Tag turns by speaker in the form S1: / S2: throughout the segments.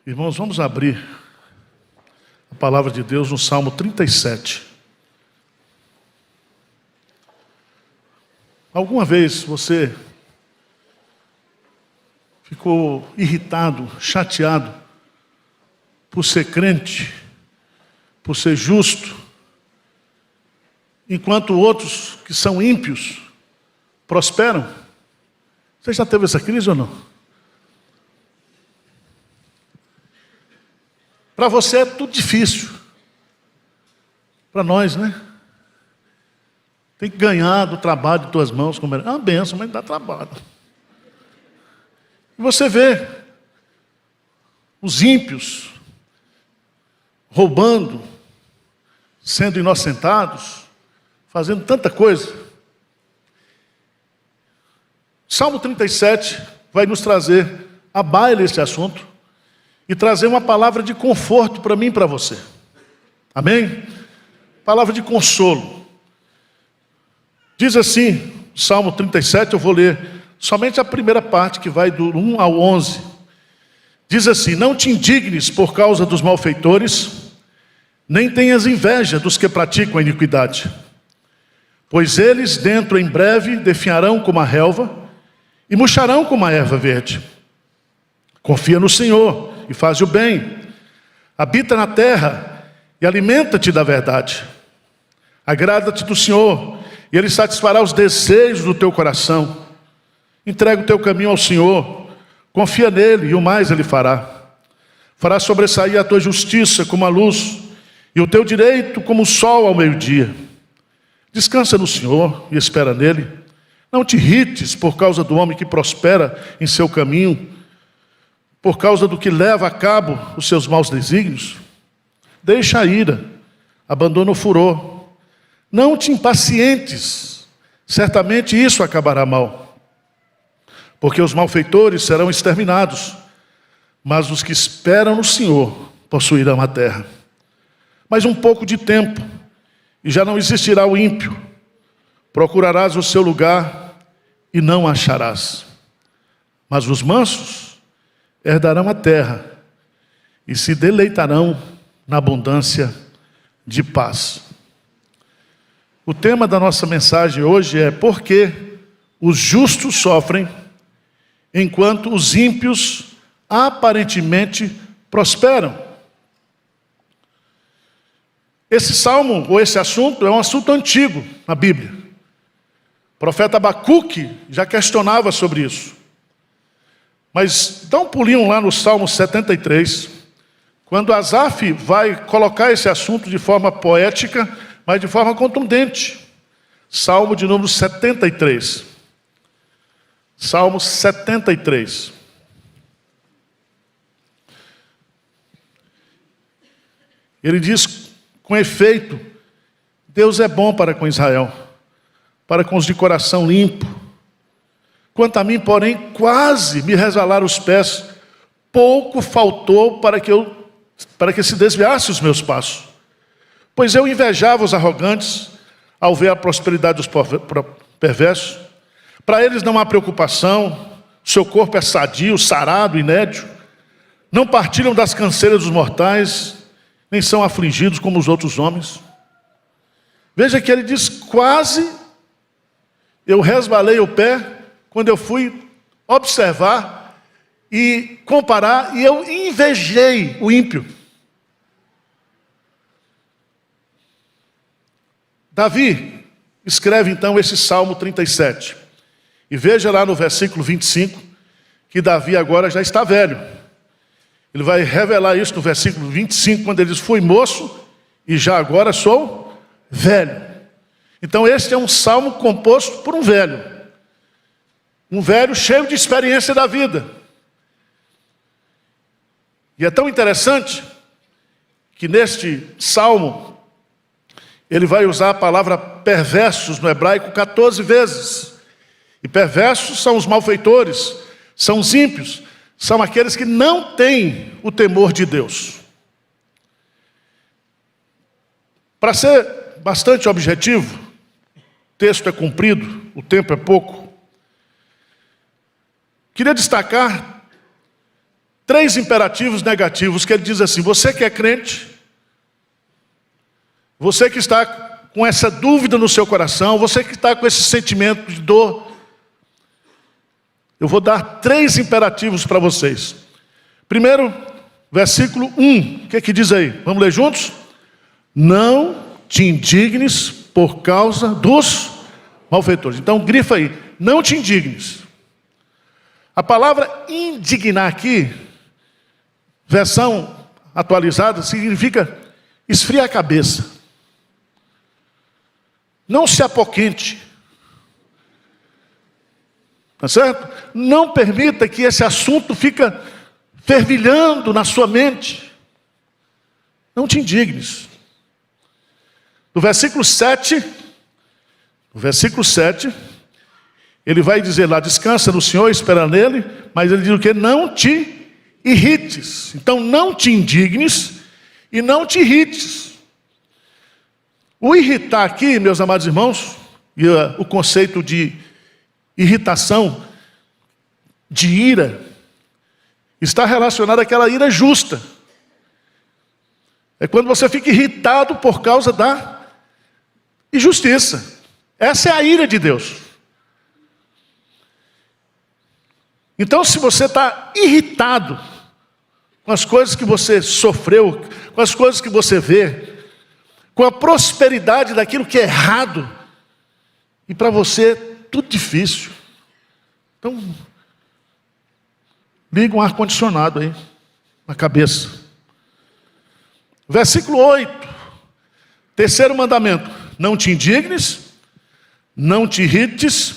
S1: Irmãos, vamos abrir a palavra de Deus no Salmo 37. Alguma vez você ficou irritado, chateado por ser crente, por ser justo, enquanto outros que são ímpios prosperam? Você já teve essa crise ou não? Para você é tudo difícil. Para nós, né? Tem que ganhar do trabalho de tuas mãos. É uma benção, mas dá trabalho. E você vê os ímpios roubando, sendo inocentados, fazendo tanta coisa. Salmo 37 vai nos trazer à baila esse assunto e trazer uma palavra de conforto para mim e para você. Amém? Palavra de consolo. Diz assim, Salmo 37, eu vou ler somente a primeira parte, que vai do 1 ao 11. Diz assim: não te indignes por causa dos malfeitores, nem tenhas inveja dos que praticam a iniquidade. Pois eles dentro em breve definharão como a relva e murcharão como a erva verde. Confia no Senhor e faz o bem. Habita na terra e alimenta-te da verdade. Agrada-te do Senhor e Ele satisfará os desejos do teu coração. Entrega o teu caminho ao Senhor, confia nele e o mais Ele fará. Fará sobressair a tua justiça como a luz e o teu direito como o sol ao meio-dia. Descansa no Senhor e espera nele. Não te irrites por causa do homem que prospera em seu caminho, por causa do que leva a cabo os seus maus desígnios. Deixa a ira, abandona o furor. Não te impacientes, certamente isso acabará mal. Porque os malfeitores serão exterminados, mas os que esperam no Senhor possuirão a terra. Mas um pouco de tempo, e já não existirá o ímpio. Procurarás o seu lugar e não acharás. Mas os mansos herdarão a terra e se deleitarão na abundância de paz. O tema da nossa mensagem hoje é: por que os justos sofrem enquanto os ímpios aparentemente prosperam? Esse salmo, ou esse assunto, é um assunto antigo na Bíblia. O profeta Abacuque já questionava sobre isso. Mas dá um pulinho lá no Salmo 73, quando Asaf vai colocar esse assunto de forma poética, mas de forma contundente. Salmo de número 73. Salmo 73. Ele diz, com efeito, Deus é bom para com Israel, para com os de coração limpo. Quanto a mim, porém, quase me resvalaram os pés, pouco faltou para que se desviasse os meus passos. Pois eu invejava os arrogantes ao ver a prosperidade dos perversos. Para eles não há preocupação, seu corpo é sadio, sarado, inédio. Não partilham das canseiras dos mortais, nem são afligidos como os outros homens. Veja que ele diz, quase eu resvalei o pé, quando eu fui observar e comparar, e eu invejei o ímpio. Davi escreve então esse Salmo 37. E veja lá no versículo 25, que Davi agora já está velho. Ele vai revelar isso no versículo 25, quando ele diz, fui moço e já agora sou velho. Então este é um salmo composto por um velho. Um velho cheio de experiência da vida. E é tão interessante que neste salmo ele vai usar a palavra perversos no hebraico 14 vezes. E perversos são os malfeitores, são os ímpios, são aqueles que não têm o temor de Deus. Para ser bastante objetivo, o texto é comprido, o tempo é pouco. Queria destacar 3 imperativos negativos que ele diz assim: você que é crente, você que está com essa dúvida no seu coração, você que está com esse sentimento de dor, eu vou dar 3 imperativos para vocês. Primeiro, versículo 1, o que diz aí? Vamos ler juntos? Não te indignes por causa dos malfeitores. Então grifa aí, não te indignes. A palavra indignar aqui, versão atualizada, significa esfriar a cabeça. Não se apoquente. Tá certo? Não permita que esse assunto fique fervilhando na sua mente. Não te indignes. No versículo 7, ele vai dizer lá: descansa no Senhor, espera nele, mas ele diz o quê? Não te irrites. Então não te indignes e não te irrites. O irritar aqui, meus amados irmãos, e o conceito de irritação, de ira, está relacionado àquela ira justa. É quando você fica irritado por causa da injustiça. Essa é a ira de Deus. Então, se você está irritado com as coisas que você sofreu, com as coisas que você vê, com a prosperidade daquilo que é errado, e para você tudo difícil, então liga um ar-condicionado aí na cabeça. Versículo 8, terceiro mandamento: não te indignes, não te irrites.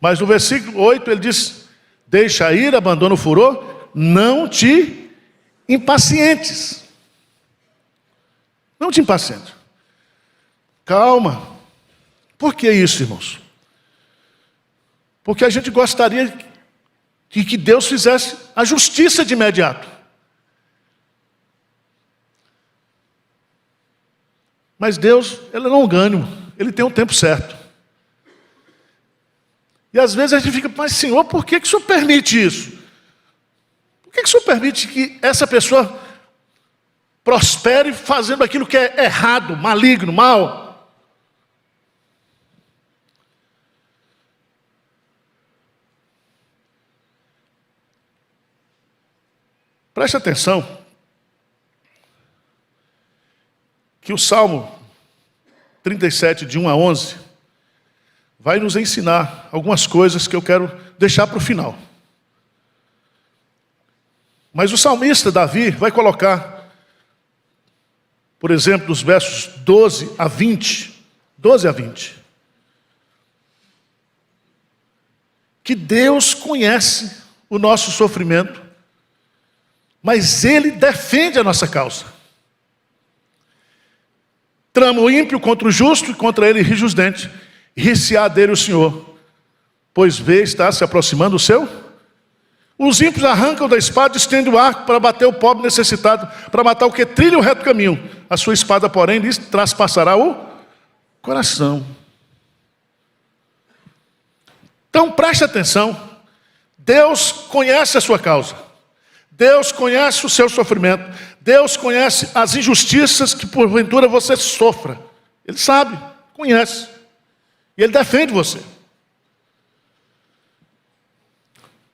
S1: Mas no versículo 8 ele diz: deixa a ira, abandona o furor, não te impacientes. Não te impacientes. Calma. Por que isso, irmãos? Porque a gente gostaria que Deus fizesse a justiça de imediato. Mas Deus, Ele não é longânimo, Ele tem um tempo certo. E às vezes a gente fica: mas Senhor, por que o Senhor permite isso? Por que o Senhor permite que essa pessoa prospere fazendo aquilo que é errado, maligno, mal? Preste atenção que o Salmo 37, de 1 a 11, vai nos ensinar algumas coisas que eu quero deixar para o final. Mas o salmista Davi vai colocar, por exemplo, dos versos 12 a 20, que Deus conhece o nosso sofrimento, mas Ele defende a nossa causa. Trama o ímpio contra o justo, e contra ele rige os dentes. Rir-se-á dele o Senhor, pois vê, está se aproximando o seu. Os ímpios arrancam da espada, estendem o arco para bater o pobre necessitado, para matar o que trilha o reto caminho. A sua espada, porém, lhes traspassará o coração. Então preste atenção. Deus conhece a sua causa. Deus conhece o seu sofrimento. Deus conhece as injustiças que porventura você sofra. Ele sabe, conhece. E Ele defende você.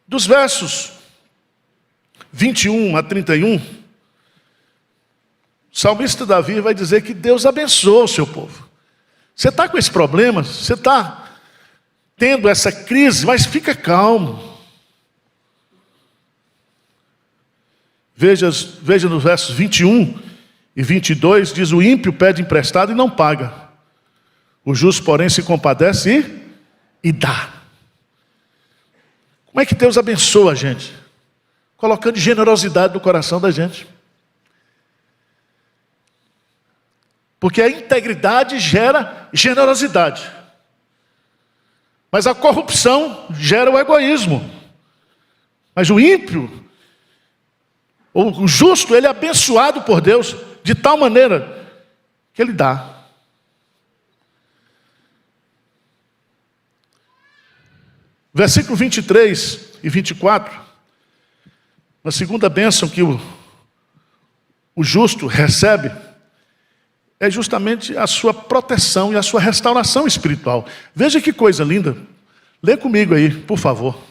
S1: Dos versos 21 a 31, o salmista Davi vai dizer que Deus abençoa o seu povo. Você está com esse problema, você está tendo essa crise, mas fica calmo. Veja nos versos 21 e 22, diz: o ímpio pede emprestado e não paga. O justo, porém, se compadece e dá. Como é que Deus abençoa a gente? Colocando generosidade no coração da gente. Porque a integridade gera generosidade. Mas a corrupção gera o egoísmo. Mas o ímpio, ou o justo, ele é abençoado por Deus de tal maneira que ele dá. Versículo 23 e 24, A segunda bênção que o justo recebe é justamente a sua proteção e a sua restauração espiritual. Veja que coisa linda. Lê comigo aí, por favor.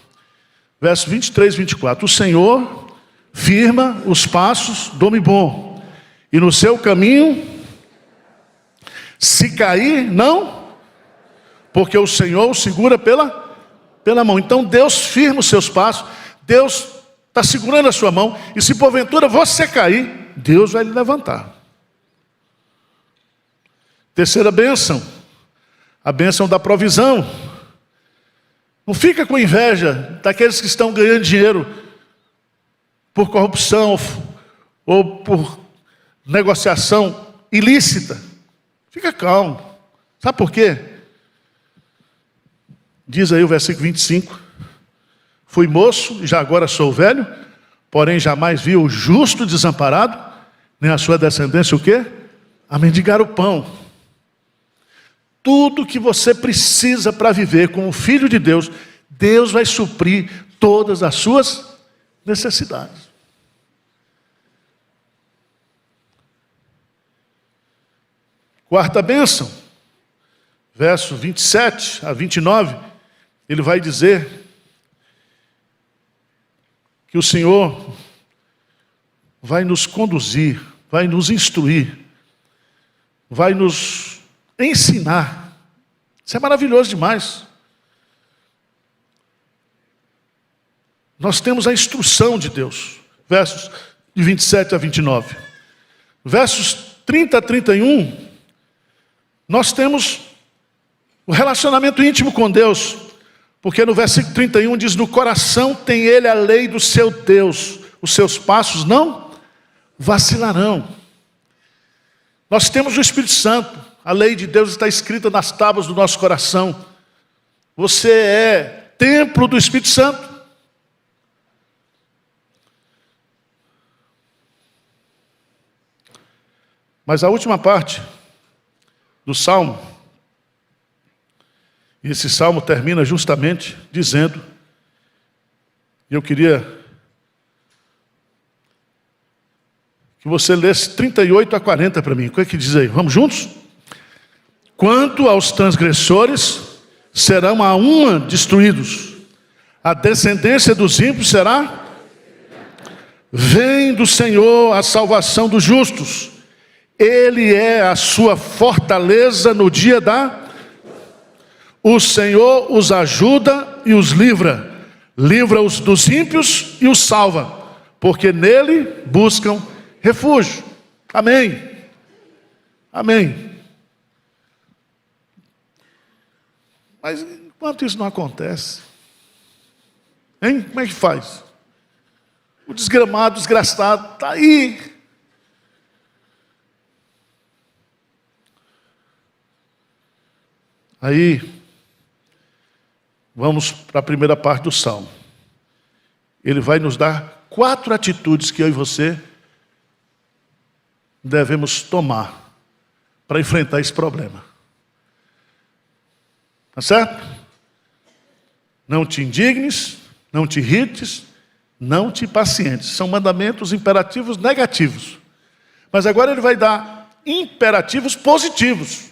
S1: Verso 23 e 24. O Senhor firma os passos do homem bom, e no seu caminho, se cair, não, porque o Senhor o segura pela mão. Então Deus firma os seus passos, Deus está segurando a sua mão, e se porventura você cair, Deus vai lhe levantar. Terceira bênção, a bênção da provisão. Não fica com inveja daqueles que estão ganhando dinheiro por corrupção ou por negociação ilícita. Fica calmo. Sabe por quê? Diz aí o versículo 25. Fui moço, já agora sou velho, porém jamais vi o justo desamparado, nem a sua descendência o quê? A mendigar o pão. Tudo que você precisa para viver como filho de Deus, Deus vai suprir todas as suas necessidades. Quarta bênção, verso 27 a 29, ele vai dizer que o Senhor vai nos conduzir, vai nos instruir, vai nos ensinar. Isso é maravilhoso demais. Nós temos a instrução de Deus. Versos de 27 a 29. Versos 30 a 31, nós temos o relacionamento íntimo com Deus. Porque no versículo 31 diz, no coração tem ele a lei do seu Deus, os seus passos não vacilarão. Nós temos o Espírito Santo. A lei de Deus está escrita nas tábuas do nosso coração. Você é templo do Espírito Santo. Mas a última parte do Salmo, e esse Salmo termina justamente dizendo, e eu queria que você lesse 38 a 40 para mim. O que é que diz aí? Vamos juntos? Quanto aos transgressores, serão a uma destruídos. A descendência dos ímpios será? Vem do Senhor a salvação dos justos. Ele é a sua fortaleza no dia da... O Senhor os ajuda e os livra. Livra-os dos ímpios e os salva, porque nele buscam refúgio. Amém. Amém. Mas enquanto isso não acontece, hein? Como é que faz? O desgramado, o desgraçado, está aí. Aí, vamos para a primeira parte do Salmo. Ele vai nos dar 4 atitudes que eu e você devemos tomar para enfrentar esse problema. Tá certo? Não te indignes, não te irrites, não te impacientes. São mandamentos imperativos negativos. Mas agora ele vai dar imperativos positivos.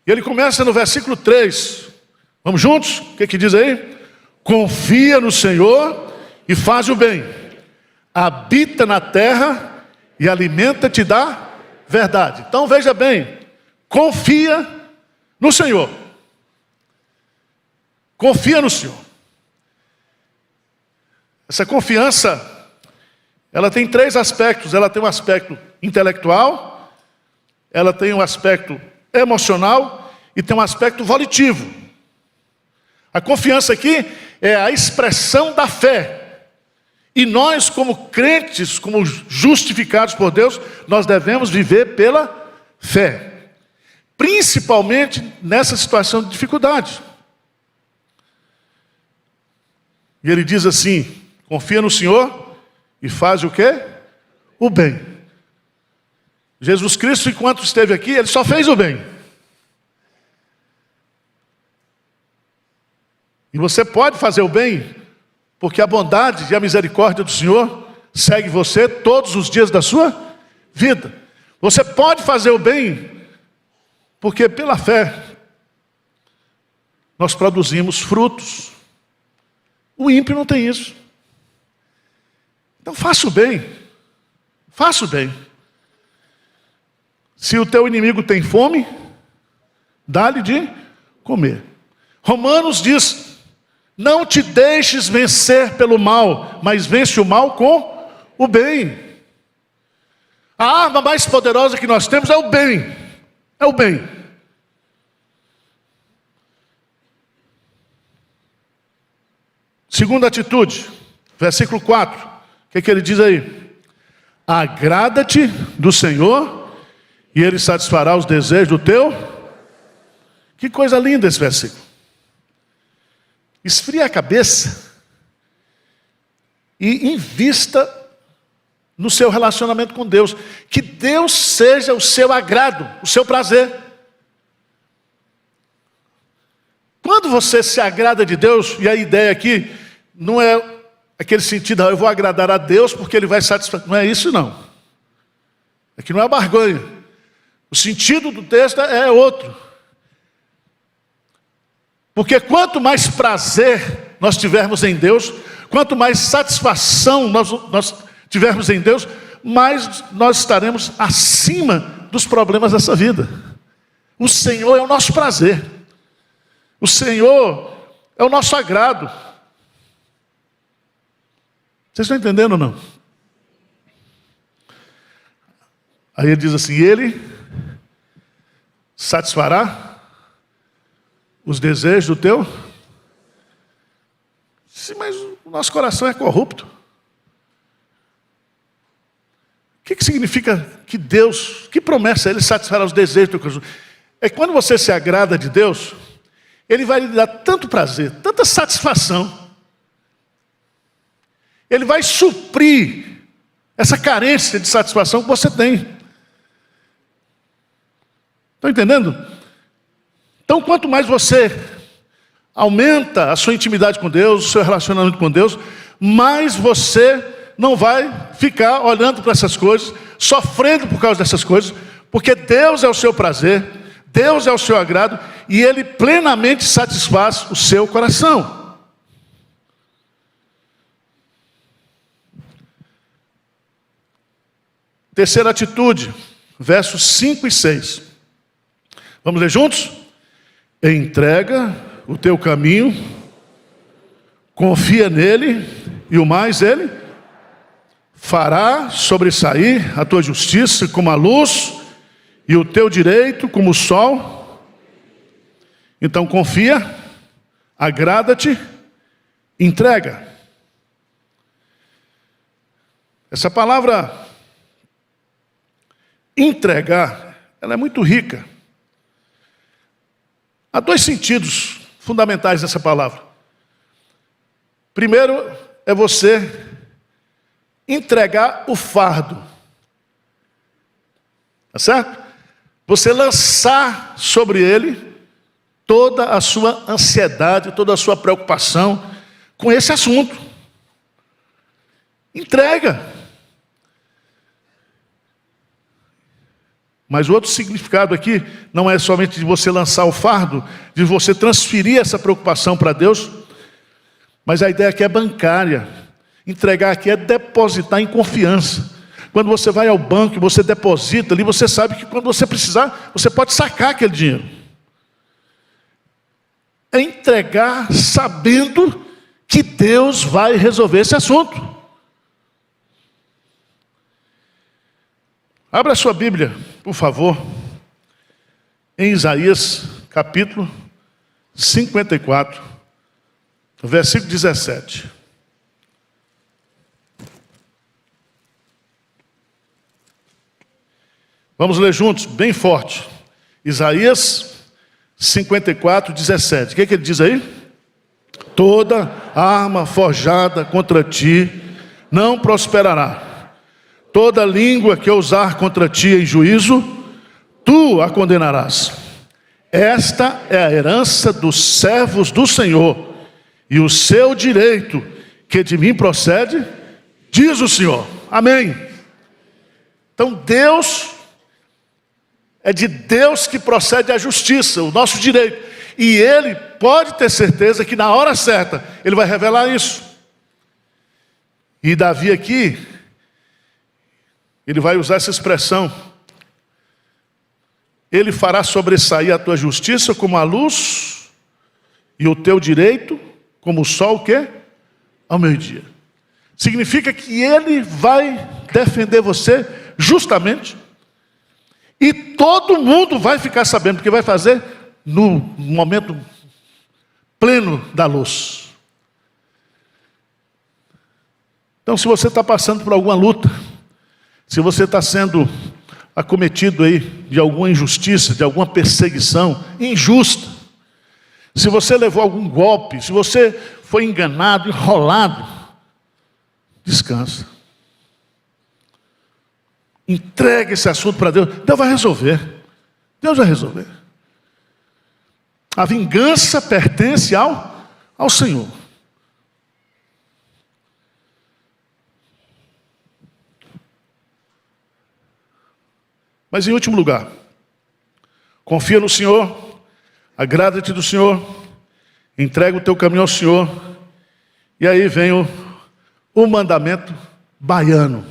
S1: E ele começa no versículo 3. Vamos juntos? O que diz aí? Confia no Senhor e faz o bem. Habita na terra e alimenta-te da verdade. Então veja bem, confia no Senhor. Confia no Senhor. Essa confiança, ela tem 3 aspectos. Ela tem um aspecto intelectual, ela tem um aspecto emocional e tem um aspecto volitivo. A confiança aqui é a expressão da fé. E nós, como crentes, como justificados por Deus, nós devemos viver pela fé. Principalmente nessa situação de dificuldade. E ele diz assim, confia no Senhor e faz o quê? O bem. Jesus Cristo, enquanto esteve aqui, ele só fez o bem. E você pode fazer o bem porque a bondade e a misericórdia do Senhor segue você todos os dias da sua vida. Você pode fazer o bem, porque pela fé nós produzimos frutos. O ímpio não tem isso. Então faça o bem. Faça o bem. Se o teu inimigo tem fome, dá-lhe de comer. Romanos diz: não te deixes vencer pelo mal, mas vence o mal com o bem. A arma mais poderosa que nós temos é o bem. É o bem. Segunda atitude, versículo 4. O que ele diz aí? Agrada-te do Senhor e Ele satisfará os desejos do teu. Que coisa linda esse versículo. Esfria a cabeça e invista no seu relacionamento com Deus. Que Deus seja o seu agrado, o seu prazer. Quando você se agrada de Deus, e a ideia aqui não é aquele sentido, eu vou agradar a Deus porque Ele vai satisfazer. Não é isso não. Aqui não é barganha. O sentido do texto é outro. Porque quanto mais prazer nós tivermos em Deus, quanto mais satisfação nós tivermos em Deus, mais nós estaremos acima dos problemas dessa vida. O Senhor é o nosso prazer. O Senhor é o nosso agrado. Vocês estão entendendo ou não? Aí ele diz assim: Ele satisfará os desejos do teu. Sim, mas o nosso coração é corrupto. O que significa que Deus, que promessa Ele satisfará os desejos do teu coração? É que quando você se agrada de Deus, Ele vai lhe dar tanto prazer, tanta satisfação. Ele vai suprir essa carência de satisfação que você tem. Estão entendendo? Então, quanto mais você aumenta a sua intimidade com Deus, o seu relacionamento com Deus, mais você não vai ficar olhando para essas coisas, sofrendo por causa dessas coisas, porque Deus é o seu prazer, Deus é o seu agrado, e Ele plenamente satisfaz o seu coração. Terceira atitude, versos 5 e 6. Vamos ler juntos? Entrega o teu caminho, confia nele, e o mais Ele fará sobressair a tua justiça como a luz, e o teu direito como o sol. Então confia, agrada-te, entrega. Essa palavra entregar, ela é muito rica. Há dois sentidos fundamentais nessa palavra. Primeiro é você entregar o fardo. Tá certo? Você lançar sobre ele toda a sua ansiedade, toda a sua preocupação com esse assunto. Entrega. Mas o outro significado aqui não é somente de você lançar o fardo, de você transferir essa preocupação para Deus, mas a ideia aqui é bancária. Entregar aqui é depositar em confiança. Quando você vai ao banco e você deposita ali, você sabe que quando você precisar, você pode sacar aquele dinheiro. É entregar sabendo que Deus vai resolver esse assunto. Abra a sua Bíblia, por favor, em Isaías, capítulo 54, versículo 17. Vamos ler juntos, bem forte. Isaías 54, 17. O que ele diz aí? Toda arma forjada contra ti não prosperará. Toda língua que ousar contra ti em juízo, tu a condenarás. Esta é a herança dos servos do Senhor, e o seu direito que de mim procede, diz o Senhor. Amém. Então Deus, é de Deus que procede a justiça, o nosso direito. E Ele pode ter certeza que na hora certa Ele vai revelar isso. E Davi aqui, ele vai usar essa expressão: Ele fará sobressair a tua justiça como a luz, e o teu direito como o sol, o quê? Ao meio-dia. Significa que Ele vai defender você justamente, e todo mundo vai ficar sabendo, porque vai fazer no momento pleno da luz. Então, se você está passando por alguma luta, se você está sendo acometido aí de alguma injustiça, de alguma perseguição injusta, se você levou algum golpe, se você foi enganado, enrolado, descansa. Entregue esse assunto para Deus. Deus vai resolver. Deus vai resolver. A vingança pertence ao Senhor. Mas em último lugar, confia no Senhor, agrada-te do Senhor, entrega o teu caminho ao Senhor. E aí vem o mandamento baiano: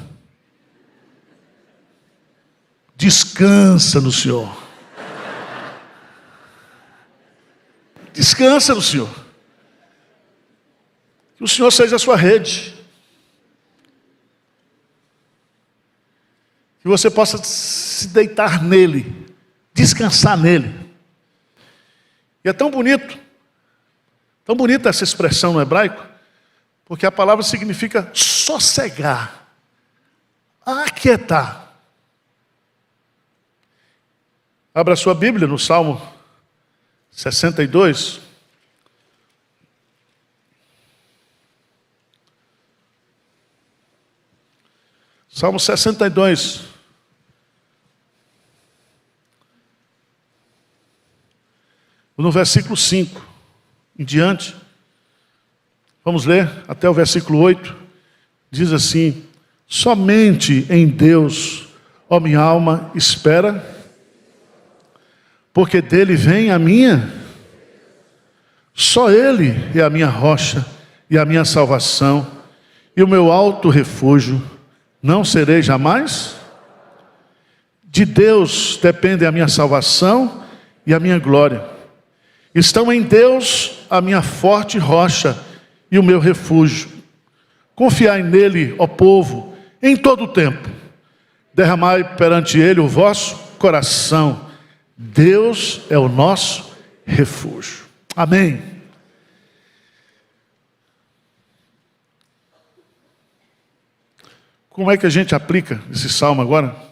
S1: descansa no Senhor. Descansa no Senhor. Que o Senhor seja a sua rede. Que você possa se deitar nele, descansar nele. E é tão bonita essa expressão no hebraico, porque a palavra significa sossegar, aquietar. Abra sua Bíblia no Salmo 62. Salmo 62. No versículo 5 em diante, vamos ler até o versículo 8, diz assim: somente em Deus, ó minha alma, espera, porque dele vem a minha, só Ele é a minha rocha e a minha salvação, e o meu alto refúgio, não serei jamais. De Deus depende a minha salvação e a minha glória. Estão em Deus a minha forte rocha e o meu refúgio. Confiai nele, ó povo, em todo o tempo. Derramai perante ele o vosso coração. Deus é o nosso refúgio. Amém. Como é que a gente aplica esse salmo agora?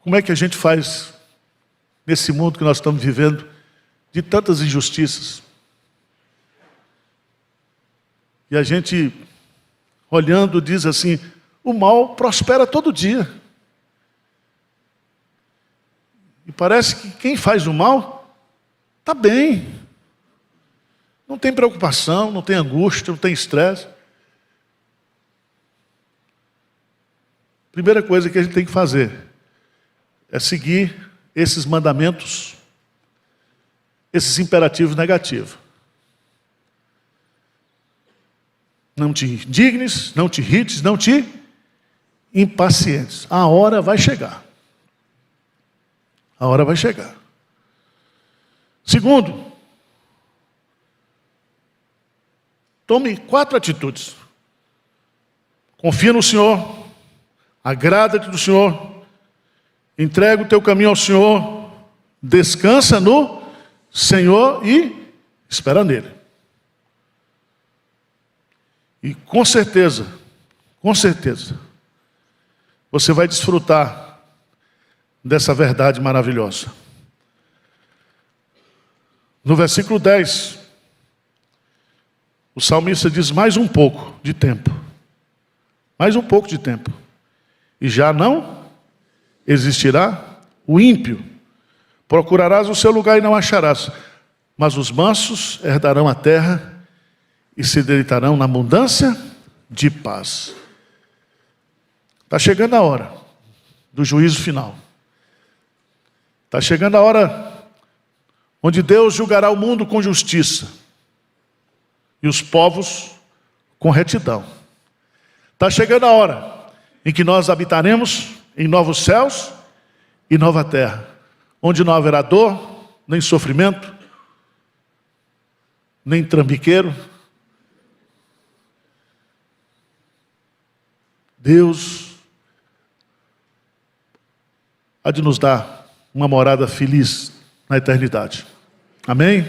S1: Como é que a gente faz nesse mundo que nós estamos vivendo, de tantas injustiças? E a gente, olhando, diz assim: o mal prospera todo dia. E parece que quem faz o mal está bem. Não tem preocupação, não tem angústia, não tem estresse. Primeira coisa que a gente tem que fazer é seguir esses mandamentos, esses imperativos negativos. Não te indignes, não te irrites, não te impacientes. A hora vai chegar. A hora vai chegar. Segundo, tome 4 atitudes. Confia no Senhor, agrada-te do Senhor, entrega o teu caminho ao Senhor, descansa no Senhor e espera nele. E com certeza, você vai desfrutar dessa verdade maravilhosa. No versículo 10, o salmista diz: mais um pouco de tempo. Mais um pouco de tempo. E já não existirá o ímpio, Procurarás o seu lugar e não acharás. Mas os mansos herdarão a terra e se deleitarão na abundância de paz. Está chegando a hora do juízo final. Está chegando a hora onde Deus julgará o mundo com justiça e os povos com retidão. Está chegando a hora em que nós habitaremos em novos céus e nova terra, onde não haverá dor, nem sofrimento, nem trambiqueiro. Deus há de nos dar uma morada feliz na eternidade. Amém?